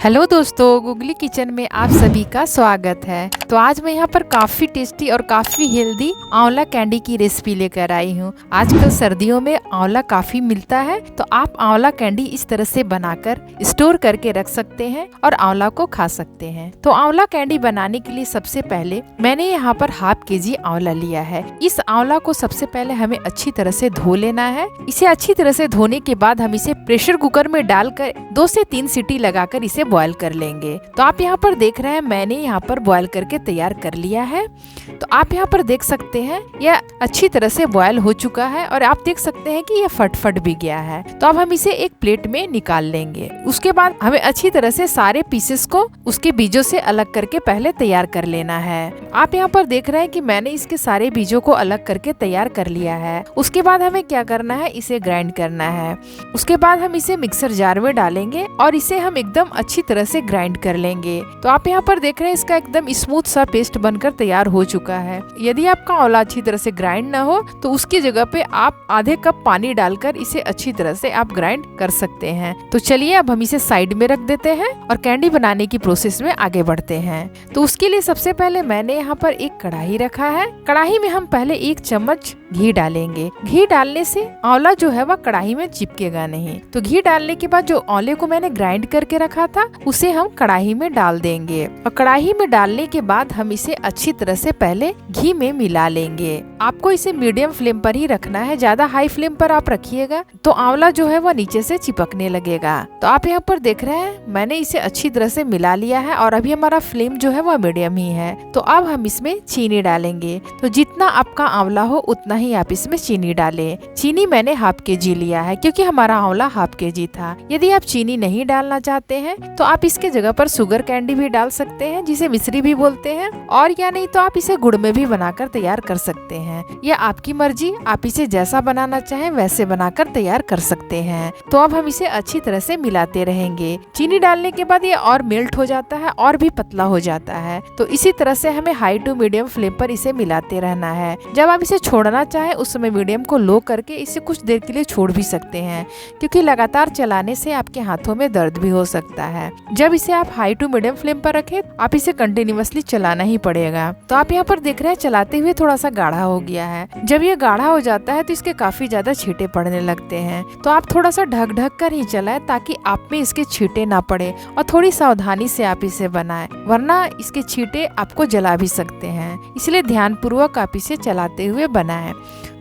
Hello दोस्तों, googly kitchen में आप सभी का स्वागत है। तो आज मैं यहाँ पर काफी टेस्टी और काफी हेल्दी आंवला कैंडी की रेसिपी लेकर आई हूँ। आजकल सर्दियों में आंवला काफी मिलता है, तो आप आंवला कैंडी इस तरह से बनाकर स्टोर करके रख सकते हैं और आंवला को खा सकते हैं। तो आंवला कैंडी बनाने के लिए सबसे पहले मैंने यहाँ पर ½ kg आंवला लिया है। इस आंवला को सबसे पहले हमें अच्छी तरह से धो लेना है। इसे अच्छी तरह से धोने के बाद हम इसे प्रेशर कुकर में डालकर 2 से 3 सीटी लगाकर इसे बॉईल कर लेंगे। तो आप यहाँ पर देख रहे हैं, मैंने यहाँ पर बॉईल करके तैयार कर लिया है। तो आप यहाँ पर देख सकते हैं यह अच्छी तरह से बॉईल हो चुका है और आप देख सकते हैं कि यह फट भी गया है। तो अब हम इसे एक प्लेट में निकाल लेंगे। उसके बाद हमें अच्छी तरह से सारे पीसेस को उसके बीजों से अलग करके पहले तैयार कर लेना है। आप यहाँ पर देख रहे हैं कि मैंने इसके सारे बीजों को अलग करके तैयार कर लिया है। उसके बाद हमें क्या करना है, इसे ग्राइंड करना है। उसके बाद हम इसे मिक्सर जार में डालेंगे और इसे हम एकदम अच्छी तरह से ग्राइंड कर लेंगे। तो आप यहाँ पर देख रहे हैं इसका एकदम स्मूथ सा पेस्ट बनकर तैयार हो चुका है। यदि आपका आंवला अच्छी तरह से ग्राइंड ना हो तो उसकी जगह पे आप आधे कप पानी डालकर इसे अच्छी तरह से आप ग्राइंड कर सकते हैं। तो चलिए अब हम इसे साइड में रख देते हैं और कैंडी बनाने की प्रोसेस में आगे बढ़ते हैं। तो उसके लिए सबसे पहले मैंने यहाँ पर एक कढ़ाई रखा है। कढ़ाई में हम पहले 1 चम्मच घी डालेंगे। घी डालने से आंवला जो है वह कढ़ाई में चिपकेगा नहीं। तो घी डालने के बाद जो आंवले को मैंने ग्राइंड करके रखा था उसे हम कढ़ाई में डाल देंगे और कढ़ाई में डालने के बाद हम इसे अच्छी तरह से पहले घी में मिला लेंगे। आपको इसे मीडियम फ्लेम पर ही रखना है, ज्यादा हाई फ्लेम पर आप रखिएगा तो आंवला जो है वह नीचे से चिपकने लगेगा। तो आप यहाँ पर देख रहे हैं मैंने इसे अच्छी तरह से मिला लिया है और अभी हमारा फ्लेम जो है वह मीडियम ही है। तो अब हम इसमें चीनी डालेंगे। तो जितना आपका आंवला हो उतना ही आप इसमें चीनी डालें। चीनी मैंने ½ kg लिया है क्योंकि हमारा आंवला ½ kg था। यदि आप चीनी नहीं डालना चाहते हैं तो आप इसके जगह पर शुगर कैंडी भी डाल सकते हैं, जिसे मिश्री भी बोलते हैं, और या नहीं तो आप इसे गुड़ में भी बनाकर तैयार कर सकते हैं। यह आपकी मर्जी, आप इसे जैसा बनाना चाहें वैसे बनाकर तैयार कर सकते हैं। तो अब हम इसे अच्छी तरह से मिलाते रहेंगे। चीनी डालने के बाद ये और मेल्ट हो जाता है और भी पतला हो जाता है। तो इसी तरह से हमें हाई टू मीडियम फ्लेम पर इसे मिलाते रहना है। जब आप इसे छोड़ना चाहें उस समय मीडियम को लो करके इसे कुछ देर के लिए छोड़ भी सकते हैं, क्योंकि लगातार चलाने से आपके हाथों में दर्द भी हो सकता है। जब इसे आप हाई टू मीडियम फ्लेम पर रखें आप इसे कंटिन्यूअसली चलाना ही पड़ेगा। तो आप यहाँ पर देख रहे हैं चलाते हुए थोड़ा सा गाढ़ा हो गया है। जब ये गाढ़ा हो जाता है तो इसके काफी ज्यादा छींटे पड़ने लगते हैं। तो आप थोड़ा सा ढक कर ही चलाएं ताकि आप में इसके छींटे ना पड़े और थोड़ी सावधानी से आप इसे बनाएं, वरना इसके छींटे आपको जला भी सकते हैं। इसलिए ध्यान पूर्वक आप इसे चलाते हुए बनाएं।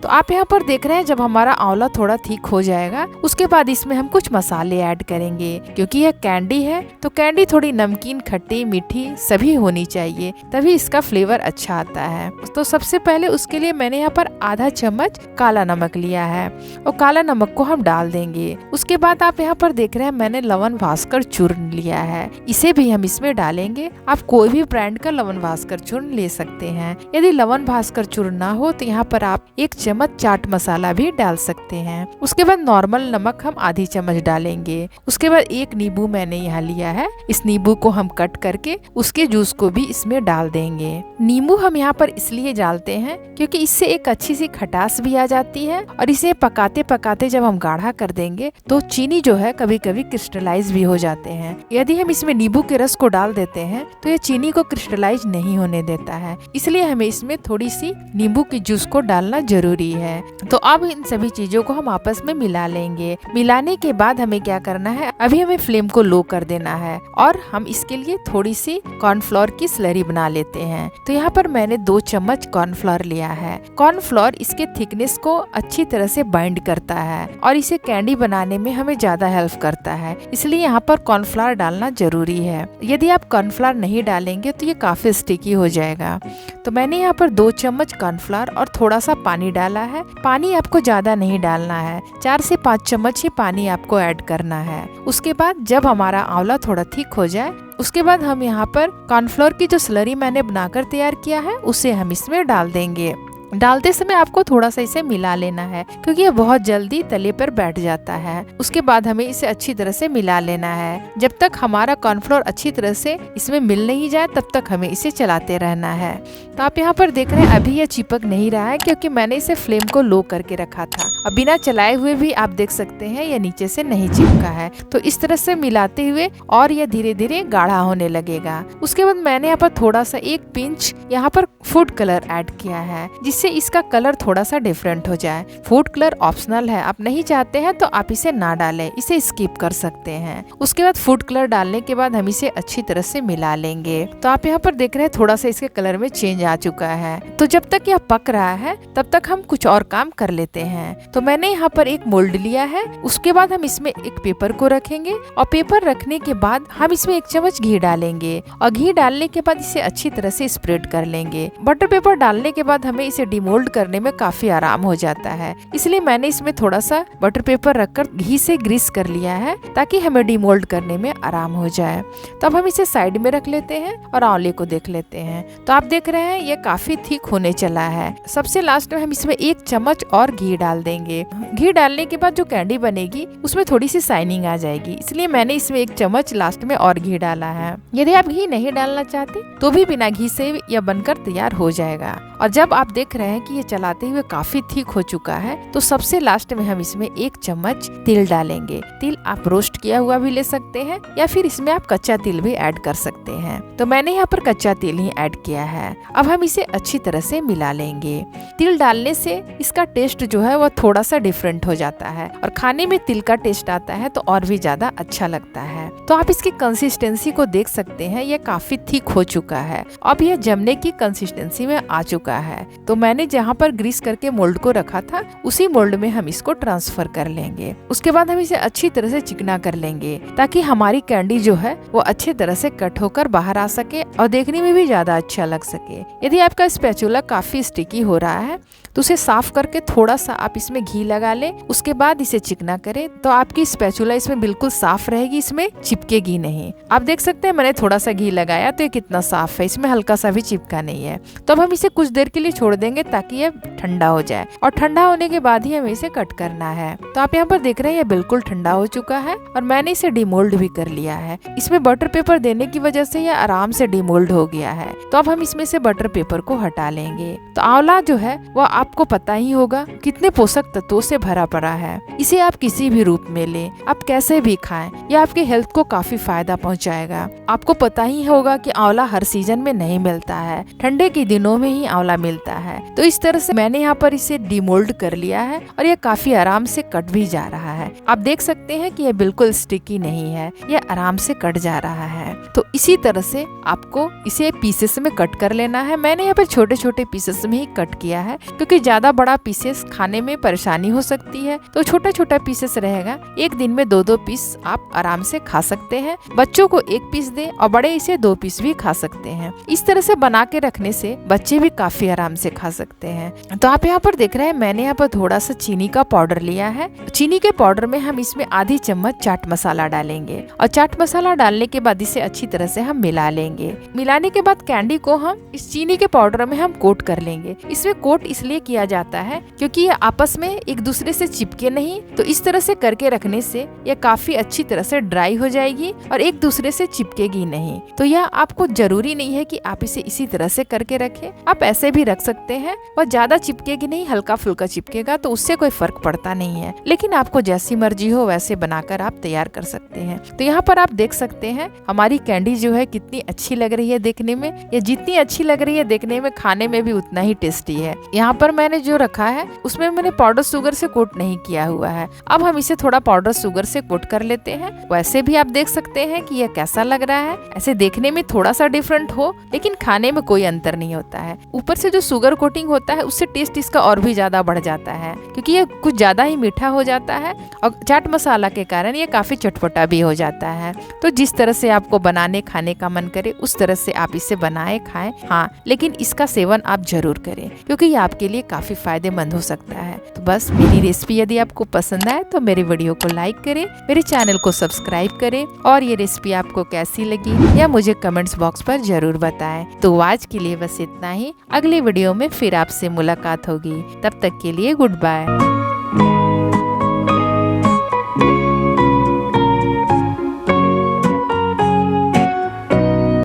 तो आप यहाँ पर देख रहे हैं जब हमारा आंवला थोड़ा ठीक हो जाएगा उसके बाद इसमें हम कुछ मसाले ऐड करेंगे। क्योंकि यह कैंडी है तो कैंडी थोड़ी नमकीन, खट्टी, मीठी सभी होनी चाहिए, तभी इसका फ्लेवर अच्छा आता है। तो सबसे पहले उसके लिए मैंने यहाँ पर ½ चम्मच काला नमक लिया है और काला नमक को हम डाल देंगे। उसके बाद आप यहाँ पर देख रहे हैं मैंने लवन भास्कर चूर्ण लिया है, इसे भी हम इसमें डालेंगे। आप कोई भी ब्रांड का लवन भास्कर चूर्ण ले सकते हैं। यदि लवन भास्कर चूर्ण ना हो तो यहाँ पर आप 1 चम्मच चाट मसाला भी डाल सकते हैं। उसके बाद नॉर्मल नमक हम ½ चम्मच डालेंगे। उसके बाद 1 नींबू मैंने यहाँ लिया है, इस नींबू को हम कट करके उसके जूस को भी इसमें डाल देंगे। नींबू हम यहाँ पर इसलिए डालते हैं क्योंकि इससे एक अच्छी सी खटास भी आ जाती है और इसे पकाते पकाते जब हम गाढ़ा कर देंगे तो चीनी जो है कभी कभी क्रिस्टलाइज भी हो जाते हैं। यदि हम इसमें नींबू के रस को डाल देते हैं तो ये चीनी को क्रिस्टलाइज नहीं होने देता है, इसलिए हमें इसमें थोड़ी सी नींबू की जूस को डालना जरूरी है। तो अब इन सभी चीजों को हम आपस में मिला लेंगे। मिलाने के बाद हमें क्या करना है, अभी हमें फ्लेम को लो कर देना है और हम इसके लिए थोड़ी सी कॉर्नफ्लोर की स्लरी बना लेते हैं। तो यहाँ पर मैंने 2 चम्मच कॉर्नफ्लोर लिया है। कॉर्नफ्लोर इसके थिकनेस को अच्छी तरह से बाइंड करता है और इसे कैंडी बनाने में हमें ज्यादा हेल्प करता है, इसलिए यहाँ पर कॉर्नफ्लोर डालना जरूरी है। यदि आप कॉर्नफ्लोर नहीं डालेंगे तो ये काफी स्टिकी हो जाएगा। तो मैंने यहाँ पर 2 चम्मच कॉर्नफ्लोर और थोड़ा सा पानी डाला है। पानी आपको ज्यादा नहीं डालना है, 4 से 5 चम्मच ही पानी आपको ऐड करना है। उसके बाद जब हमारा आंवला थोड़ा ठीक हो जाए उसके बाद हम यहाँ पर कॉर्नफ्लोर की जो स्लरी मैंने बनाकर तैयार किया है उसे हम इसमें डाल देंगे। डालते समय आपको थोड़ा सा इसे मिला लेना है क्योंकि ये बहुत जल्दी तले पर बैठ जाता है। उसके बाद हमें इसे अच्छी तरह से मिला लेना है। जब तक हमारा कॉर्नफ्लोर अच्छी तरह से इसमें मिल नहीं जाए तब तक हमें इसे चलाते रहना है। तो आप यहाँ पर देख रहे हैं अभी ये चिपक नहीं रहा है क्योंकि मैंने इसे फ्लेम को लो करके रखा था। अब बिना चलाए हुए भी आप देख सकते हैं ये नीचे से नहीं चिपका है। तो इस तरह से मिलाते हुए और ये धीरे धीरे गाढ़ा होने लगेगा। उसके बाद मैंने यहाँ पर थोड़ा सा एक पिंच यहाँ पर फूड कलर ऐड किया है जिससे इसका कलर थोड़ा सा डिफरेंट हो जाए। फूड कलर ऑप्शनल है, आप नहीं चाहते हैं तो आप इसे ना डालें, इसे स्किप कर सकते हैं। उसके बाद फूड कलर डालने के बाद हम इसे अच्छी तरह से मिला लेंगे। तो आप यहाँ पर देख रहे हैं थोड़ा सा इसके कलर में चेंज आ चुका है। तो जब तक यह पक रहा है तब तक हम कुछ और काम कर लेते हैं। तो मैंने यहाँ पर एक मोल्ड लिया है। उसके बाद हम इसमें एक पेपर को रखेंगे और पेपर रखने के बाद हम इसमें 1 चम्मच घी डालेंगे और घी डालने के बाद इसे अच्छी तरह से स्प्रेड कर लेंगे। बटर पेपर डालने के बाद हमें इसे डिमोल्ड करने में काफी आराम हो जाता है, इसलिए मैंने इसमें थोड़ा सा बटर पेपर रखकर घी से ग्रीस कर लिया है ताकि हमें डिमोल्ड करने में आराम हो जाए। तो अब हम इसे साइड में रख लेते हैं और आंवले को देख लेते हैं। तो आप देख रहे हैं ये काफी थिक होने चला है। सबसे लास्ट में हम इसमें 1 चम्मच और घी डाल देंगे। घी डालने के बाद जो कैंडी बनेगी उसमें थोड़ी सी शाइनिंग आ जाएगी, इसलिए मैंने इसमें 1 चम्मच लास्ट में और घी डाला है। यदि आप घी नहीं डालना चाहते तो भी बिना घी से यह बनकर तैयार हो जाएगा। और जब आप देख रहे हैं कि ये चलाते हुए काफी थिक हो चुका है तो सबसे लास्ट में हम इसमें 1 चम्मच तिल डालेंगे। तिल आप रोस्ट किया हुआ भी ले सकते हैं या फिर इसमें आप कच्चा तिल भी ऐड कर सकते हैं। तो मैंने यहाँ पर कच्चा तिल ही ऐड किया है। अब हम इसे अच्छी तरह से मिला लेंगे। तिल डालने से इसका टेस्ट जो है वो थोड़ा सा डिफरेंट हो जाता है और खाने में तिल का टेस्ट आता है तो और भी ज्यादा अच्छा लगता है। तो आप इसकी कंसिस्टेंसी को देख सकते हैं, ये काफी थिक हो चुका है। अब यह जमने की कंसिस्टेंसी में आ चुका है। तो मैंने जहाँ पर ग्रीस करके मोल्ड को रखा था उसी मोल्ड में हम इसको ट्रांसफर कर लेंगे। उसके बाद हम इसे अच्छी तरह से चिकना कर लेंगे ताकि हमारी कैंडी जो है वो अच्छी तरह से कट होकर बाहर आ सके और देखने में भी ज्यादा अच्छा लग सके। यदि आपका स्पैचुला काफी स्टिकी हो रहा है तो उसे साफ करके थोड़ा सा आप इसमें घी लगा ले, उसके बाद इसे चिकना करें तो आपकी स्पैचुला इसमें बिल्कुल साफ रहेगी, इसमें चिपकेगी नहीं। आप देख सकते हैं मैंने थोड़ा सा घी लगाया तो ये कितना साफ है, इसमें हल्का सा भी चिपका नहीं है। तो अब हम इसे कुछ देर के लिए छोड़ देंगे ताकि ये ठंडा हो जाए और ठंडा होने के बाद ही हमें इसे कट करना है। तो आप यहाँ पर देख रहे हैं ये बिल्कुल ठंडा हो चुका है और मैंने इसे डिमोल्ड भी कर लिया है। इसमें बटर पेपर देने की वजह से ये आराम से डिमोल्ड हो गया है। तो अब हम इसमें से बटर पेपर को हटा लेंगे। तो आंवला जो है वो आपको पता ही होगा कितने पोषक तत्वों से भरा पड़ा है। इसे आप किसी भी रूप में लें, आप कैसे भी खाएं, यह आपके हेल्थ को काफी फायदा पहुंचाएगा। आपको पता ही होगा कि आंवला हर सीजन में नहीं मिलता है, ठंडे के दिनों में ही आंवला मिलता है। तो इस तरह से मैंने यहाँ पर इसे डिमोल्ड कर लिया है और ये काफी आराम से कट भी जा रहा है। आप देख सकते हैं कि यह बिल्कुल स्टिकी नहीं है, यह आराम से कट जा रहा है। तो इसी तरह से आपको इसे पीसेस में कट कर लेना है। मैंने यहाँ पर छोटे छोटे पीसेस में ही कट किया है क्योंकि ज्यादा बड़ा पीसेस खाने में परेशानी हो सकती है। तो छोटा छोटा पीसेस रहेगा, एक दिन में 2-2 पीस आप आराम से खा सकते हैं। बच्चों को 1 पीस दे और बड़े इसे 2 पीस भी खा सकते हैं। इस तरह से बना के रखने से बच्चे भी काफी आराम से खा सकते हैं। तो आप यहाँ पर देख रहे हैं मैंने यहाँ पर थोड़ा सा चीनी का पाउडर लिया है। चीनी के पाउडर में हम इसमें आधी चम्मच चाट मसाला डालेंगे और चाट मसाला डालने के बाद इसे अच्छी तरह से हम मिला लेंगे। मिलाने के बाद कैंडी को हम इस चीनी के पाउडर में हम कोट कर लेंगे। इसमें कोट इसलिए किया जाता है क्योंकि ये आपस में एक दूसरे से चिपके नहीं। तो इस तरह से करके रखने से यह काफी अच्छी तरह से ड्राई हो जाएगी और एक दूसरे से चिपकेगी नहीं। तो यह आपको जरूरी नहीं है कि आप इसे इसी तरह से करके रखें, आप ऐसे भी रख सकते हैं। वह ज्यादा चिपकेगी नहीं, हल्का फुल्का चिपकेगा तो उससे कोई फर्क पड़ता नहीं है। लेकिन आपको जैसी मर्जी हो वैसे बनाकर आप तैयार कर सकते हैं। तो यहाँ पर आप देख सकते हैं हमारी कैंडी जो है कितनी अच्छी लग रही है देखने में। ये जितनी अच्छी लग रही है देखने में, खाने में भी उतना ही टेस्टी है। यहाँ पर मैंने जो रखा है उसमें मैंने पाउडर शुगर से कोट नहीं किया हुआ है। अब हम इसे थोड़ा पाउडर शुगर से कोट कर लेते हैं। वैसे भी आप देख सकते हैं कि यह कैसा लग रहा है। ऐसे देखने में थोड़ा सा डिफरेंट हो लेकिन खाने में कोई अंतर नहीं होता है। ऊपर से जो शुगर कोटिंग होता है उससे टेस्ट इसका और भी ज्यादा बढ़ जाता है क्योंकि ये कुछ ज्यादा ही मीठा हो जाता है और चाट मसाला के कारण ये काफी चटपटा भी हो जाता है। तो जिस तरह से आपको बनाने खाने का मन करे उस तरह से आप इसे बनाए खाएं। हाँ, लेकिन इसका सेवन आप जरूर करें क्योंकि ये आपके लिए काफी फायदेमंद हो सकता है। तो बस मेरी रेसिपी यदि आपको पसंद आए तो मेरे वीडियो को लाइक करें, मेरे चैनल को सब्सक्राइब करें और ये रेसिपी आपको कैसी लगी या मुझे कमेंट्स बॉक्स पर जरूर बताएं। तो आज के लिए बस इतना ही, अगले वीडियो में फिर फिर आपसे मुलाकात होगी। तब तक के लिए गुड बाय।